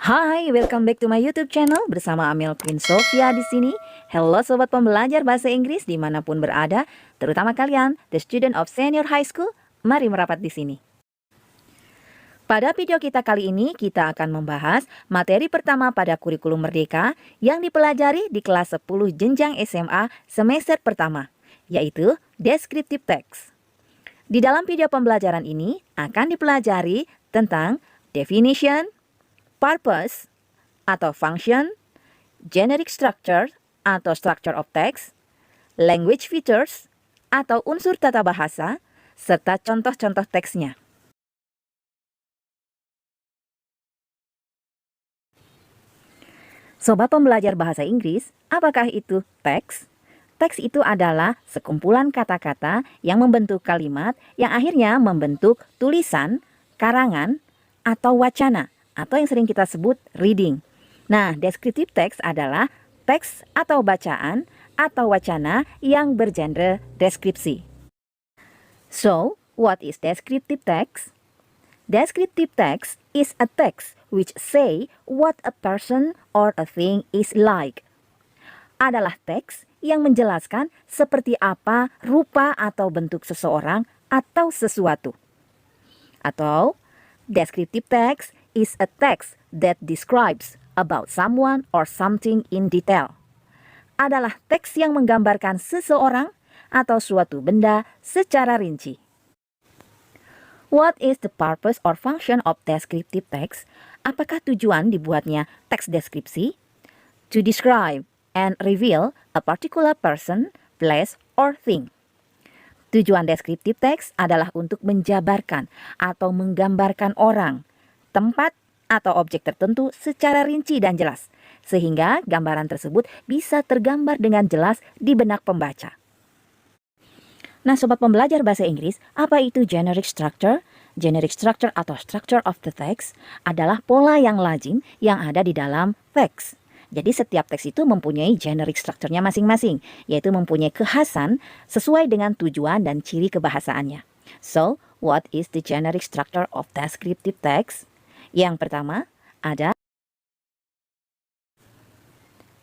Hai, welcome back to my YouTube channel bersama Amel Queen Sofia di sini. Hello sobat pembelajar bahasa Inggris dimanapun berada, terutama kalian, the student of senior high school. Mari merapat di sini. Pada video kita kali ini, kita akan membahas materi pertama pada kurikulum Merdeka yang dipelajari di kelas 10 jenjang SMA semester pertama, yaitu descriptive text. Di dalam video pembelajaran ini akan dipelajari tentang definition, purpose atau function, generic structure atau structure of text, language features atau unsur tata bahasa, serta contoh-contoh teksnya. Sobat pembelajar bahasa Inggris, apakah itu teks? Teks itu adalah sekumpulan kata-kata yang membentuk kalimat yang akhirnya membentuk tulisan, karangan, atau wacana, atau yang sering kita sebut reading. Nah, descriptive text adalah teks atau bacaan atau wacana yang bergenre deskripsi. So, what is descriptive text? Descriptive text is a text which say what a person or a thing is like. Adalah teks yang menjelaskan seperti apa rupa atau bentuk seseorang atau sesuatu. Atau, descriptive text is a text that describes about someone or something in detail. Adalah teks yang menggambarkan seseorang atau suatu benda secara rinci. What is the purpose or function of descriptive text? Apakah tujuan dibuatnya teks deskripsi? To describe and reveal a particular person, place, or thing. Tujuan descriptive text adalah untuk menjabarkan atau menggambarkan orang, tempat, atau objek tertentu secara rinci dan jelas, sehingga gambaran tersebut bisa tergambar dengan jelas di benak pembaca. Nah, sobat pembelajar bahasa Inggris, apa itu generic structure? Generic structure atau structure of the text adalah pola yang lazim yang ada di dalam teks. Jadi setiap teks itu mempunyai generic structure-nya masing-masing, yaitu mempunyai kekhasan sesuai dengan tujuan dan ciri kebahasaannya. So, what is the generic structure of descriptive text? Yang pertama, ada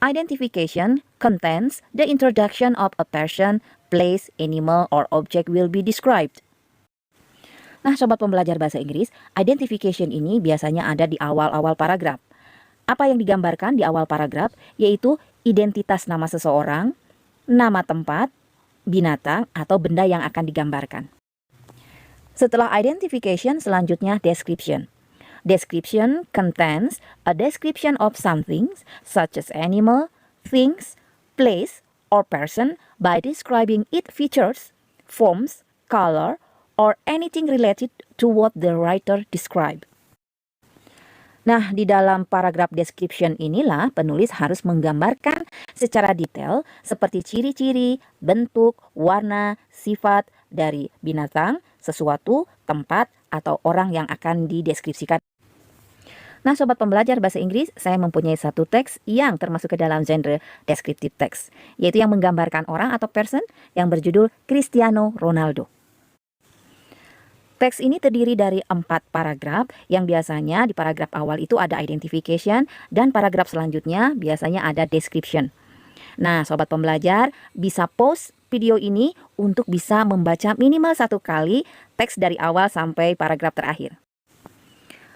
identification contains the introduction of a person, place, animal, or object will be described. Nah, sobat pembelajar bahasa Inggris, identification ini biasanya ada di awal-awal paragraf. Apa yang digambarkan di awal paragraf yaitu identitas nama seseorang, nama tempat, binatang, atau benda yang akan digambarkan. Setelah identification, selanjutnya description. Description contains a description of something such as animal, things, place, or person by describing its features, forms, color, or anything related to what the writer described. Nah, di dalam paragraf description inilah penulis harus menggambarkan secara detail seperti ciri-ciri, bentuk, warna, sifat dari binatang, sesuatu, tempat, atau orang yang akan dideskripsikan. Nah, sobat pembelajar bahasa Inggris, saya mempunyai satu teks yang termasuk ke dalam genre descriptive text, yaitu yang menggambarkan orang atau person yang berjudul Cristiano Ronaldo. Teks ini terdiri dari 4 paragraf yang biasanya di paragraf awal itu ada identification dan paragraf selanjutnya biasanya ada description. Nah, sobat pembelajar bisa pause video ini untuk bisa membaca minimal 1 kali teks dari awal sampai paragraf terakhir.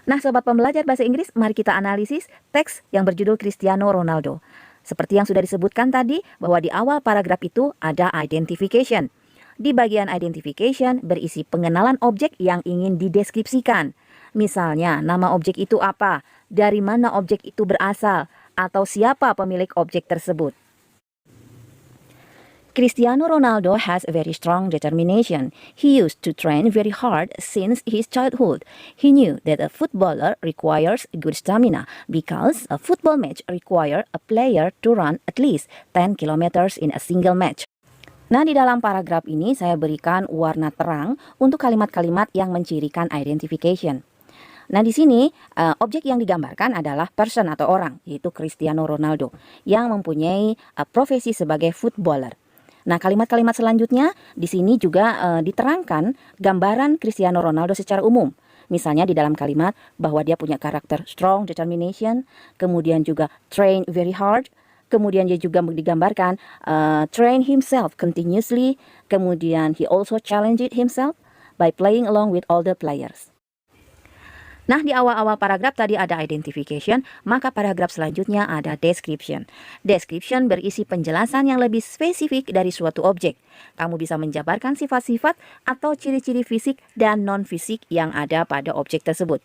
Nah, sobat pembelajar bahasa Inggris, mari kita analisis teks yang berjudul Cristiano Ronaldo. Seperti yang sudah disebutkan tadi, bahwa di awal paragraf itu ada identification. Di bagian identification berisi pengenalan objek yang ingin dideskripsikan. Misalnya, nama objek itu apa, dari mana objek itu berasal, atau siapa pemilik objek tersebut. Cristiano Ronaldo has a very strong determination. He used to train very hard since his childhood. He knew that a footballer requires good stamina because a football match requires a player to run at least 10 kilometers in a single match. Nah, di dalam paragraf ini saya berikan warna terang untuk kalimat-kalimat yang mencirikan identification. Nah, di sini objek yang digambarkan adalah person atau orang, yaitu Cristiano Ronaldo, yang mempunyai profesi sebagai footballer. Nah, kalimat-kalimat selanjutnya di sini juga diterangkan gambaran Cristiano Ronaldo secara umum. Misalnya di dalam kalimat bahwa dia punya karakter strong determination, kemudian juga train very hard, kemudian dia juga digambarkan train himself continuously, kemudian he also challenged himself by playing along with older players. Nah, di awal-awal paragraf tadi ada identification, maka paragraf selanjutnya ada description. Description berisi penjelasan yang lebih spesifik dari suatu objek. Kamu bisa menjabarkan sifat-sifat atau ciri-ciri fisik dan non-fisik yang ada pada objek tersebut.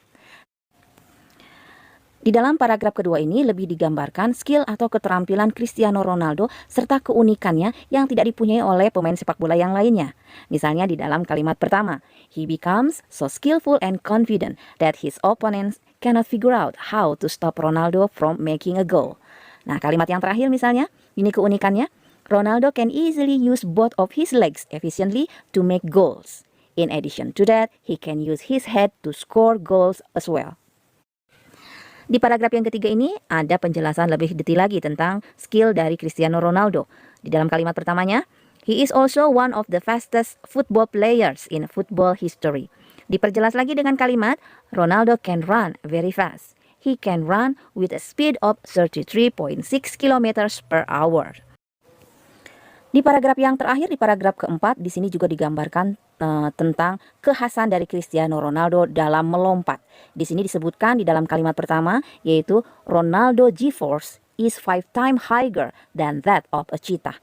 Di dalam paragraf kedua ini lebih digambarkan skill atau keterampilan Cristiano Ronaldo serta keunikannya yang tidak dipunyai oleh pemain sepak bola yang lainnya. Misalnya di dalam kalimat pertama, he becomes so skillful and confident that his opponents cannot figure out how to stop Ronaldo from making a goal. Nah, kalimat yang terakhir misalnya, ini keunikannya, Ronaldo can easily use both of his legs efficiently to make goals. In addition to that, he can use his head to score goals as well. Di paragraf yang ketiga ini ada penjelasan lebih detail lagi tentang skill dari Cristiano Ronaldo. Di dalam kalimat pertamanya, he is also one of the fastest football players in football history. Diperjelas lagi dengan kalimat, Ronaldo can run very fast. He can run with a speed of 33.6 kilometers per hour. Di paragraf yang terakhir, di paragraf keempat, di sini juga digambarkan tentang kekhasan dari Cristiano Ronaldo dalam melompat. Di sini disebutkan di dalam kalimat pertama, yaitu Ronaldo G-force is 5 times higher than that of a cheetah.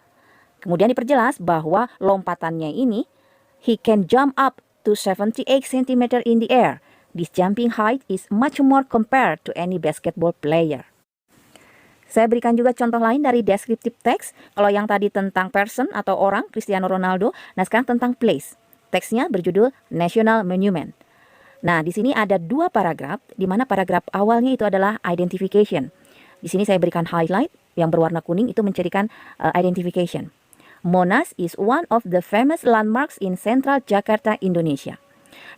Kemudian diperjelas bahwa lompatannya ini, he can jump up to 78 cm in the air. This jumping height is much more compared to any basketball player. Saya berikan juga contoh lain dari descriptive text. Kalau yang tadi tentang person atau orang, Cristiano Ronaldo. Nah, sekarang tentang place. Teksnya berjudul National Monument. Nah, di sini ada dua paragraf, di mana paragraf awalnya itu adalah identification. Di sini saya berikan highlight, yang berwarna kuning itu mencirikan identification. Monas is one of the famous landmarks in Central Jakarta, Indonesia.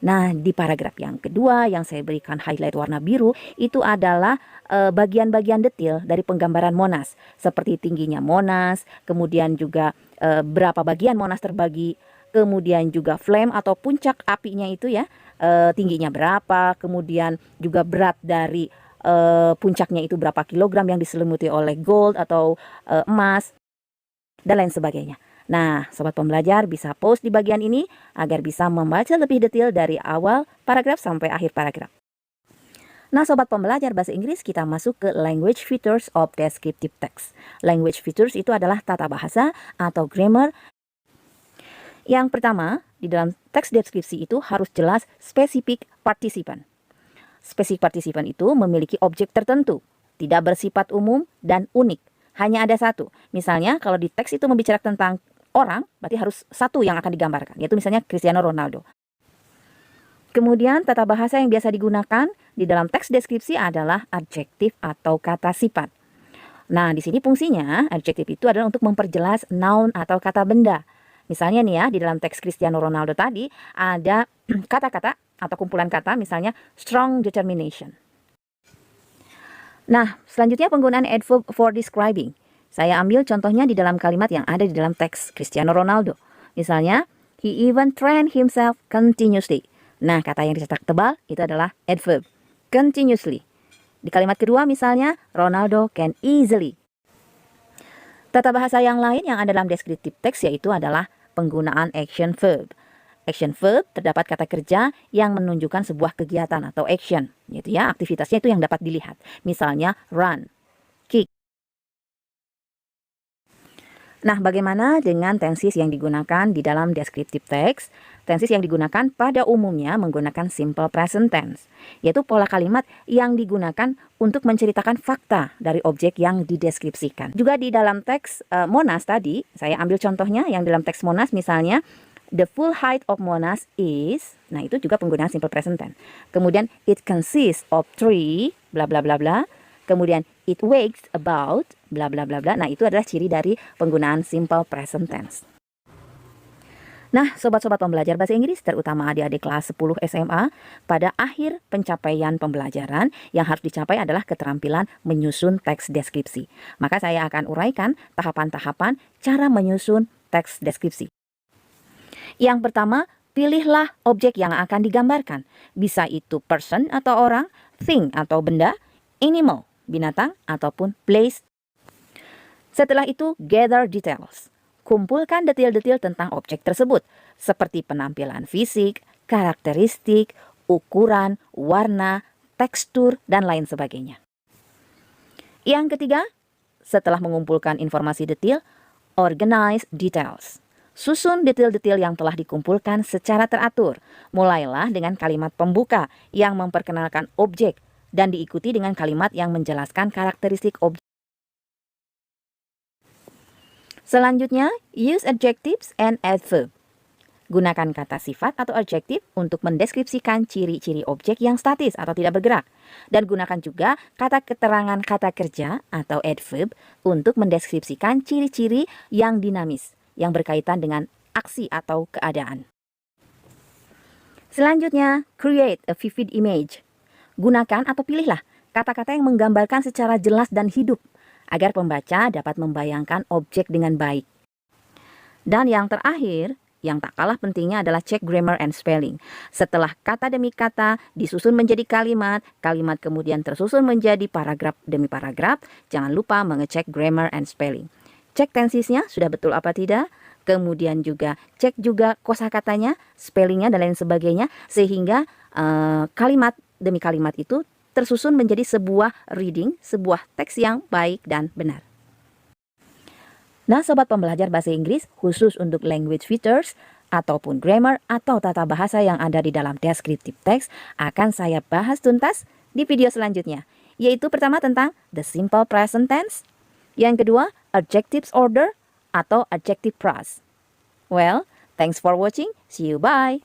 Nah, di paragraf yang kedua yang saya berikan highlight warna biru itu adalah bagian-bagian detail dari penggambaran Monas, seperti tingginya Monas, kemudian juga berapa bagian Monas terbagi, kemudian juga flame atau puncak apinya itu ya, tingginya berapa, kemudian juga berat dari puncaknya itu berapa kilogram yang diselimuti oleh gold atau emas, dan lain sebagainya. Nah, sobat pembelajar bisa pause di bagian ini agar bisa membaca lebih detail dari awal paragraf sampai akhir paragraf. Nah, sobat pembelajar bahasa Inggris, kita masuk ke language features of descriptive text. Language features itu adalah tata bahasa atau grammar. Yang pertama, di dalam teks deskripsi itu harus jelas spesifik partisipan. Spesifik partisipan itu memiliki objek tertentu, tidak bersifat umum dan unik. Hanya ada satu. Misalnya, kalau di teks itu membicarakan tentang orang, berarti harus satu yang akan digambarkan, yaitu misalnya Cristiano Ronaldo. Kemudian tata bahasa yang biasa digunakan di dalam teks deskripsi adalah adjektif atau kata sifat. Nah, di sini fungsinya adjektif itu adalah untuk memperjelas noun atau kata benda. Misalnya nih ya, di dalam teks Cristiano Ronaldo tadi ada kata-kata atau kumpulan kata, misalnya strong determination. Nah, selanjutnya penggunaan adverb for describing. Saya ambil contohnya di dalam kalimat yang ada di dalam teks Cristiano Ronaldo. Misalnya, he even trained himself continuously. Nah, kata yang dicetak tebal itu adalah adverb, continuously. Di kalimat kedua misalnya, Ronaldo can easily. Tata bahasa yang lain yang ada dalam descriptive text yaitu adalah penggunaan action verb. Action verb terdapat kata kerja yang menunjukkan sebuah kegiatan atau action. Yaitu ya, aktivitasnya itu yang dapat dilihat. Misalnya, run, kick. Nah, bagaimana dengan tenses yang digunakan di dalam descriptive text? Tenses yang digunakan pada umumnya menggunakan simple present tense, yaitu pola kalimat yang digunakan untuk menceritakan fakta dari objek yang dideskripsikan. Juga di dalam teks Monas tadi, saya ambil contohnya yang dalam teks Monas misalnya, the full height of Monas is, nah itu juga penggunaan simple present tense. Kemudian, it consists of 3, bla bla bla bla. Kemudian, it weighs about, bla bla bla bla. Nah, itu adalah ciri dari penggunaan simple present tense. Nah, sobat-sobat pembelajar bahasa Inggris, terutama adik-adik kelas 10 SMA, pada akhir pencapaian pembelajaran yang harus dicapai adalah keterampilan menyusun teks deskripsi. Maka saya akan uraikan tahapan-tahapan cara menyusun teks deskripsi. Yang pertama, Pilihlah objek yang akan digambarkan. Bisa itu person atau orang, thing atau benda, animal, binatang, ataupun place. Setelah itu, gather details. Kumpulkan detail-detail tentang objek tersebut, seperti penampilan fisik, karakteristik, ukuran, warna, tekstur, dan lain sebagainya. Yang ketiga, setelah mengumpulkan informasi detail, organize details. Susun detail-detail yang telah dikumpulkan secara teratur. Mulailah dengan kalimat pembuka yang memperkenalkan objek dan diikuti dengan kalimat yang menjelaskan karakteristik objek. Selanjutnya, use adjectives and adverb. Gunakan kata sifat atau adjektif untuk mendeskripsikan ciri-ciri objek yang statis atau tidak bergerak. Dan gunakan juga kata keterangan kata kerja atau adverb untuk mendeskripsikan ciri-ciri yang dinamis, yang berkaitan dengan aksi atau keadaan. Selanjutnya, create a vivid image. Gunakan atau pilihlah kata-kata yang menggambarkan secara jelas dan hidup, agar pembaca dapat membayangkan objek dengan baik. Dan yang terakhir, yang tak kalah pentingnya adalah cek grammar and spelling. Setelah kata demi kata disusun menjadi kalimat, kalimat kemudian tersusun menjadi paragraf demi paragraf, jangan lupa mengecek grammar and spelling. Cek tensisnya sudah betul apa tidak, kemudian juga cek juga kosakatanya, spellingnya dan lain sebagainya, sehingga kalimat demi kalimat itu tersusun menjadi sebuah reading, sebuah teks yang baik dan benar. Nah, sobat pembelajar bahasa Inggris, khusus untuk language features ataupun grammar atau tata bahasa yang ada di dalam descriptive text akan saya bahas tuntas di video selanjutnya, yaitu pertama tentang the simple present tense, yang kedua adjectives order atau adjective phrase. Well, thanks for watching. See you, bye.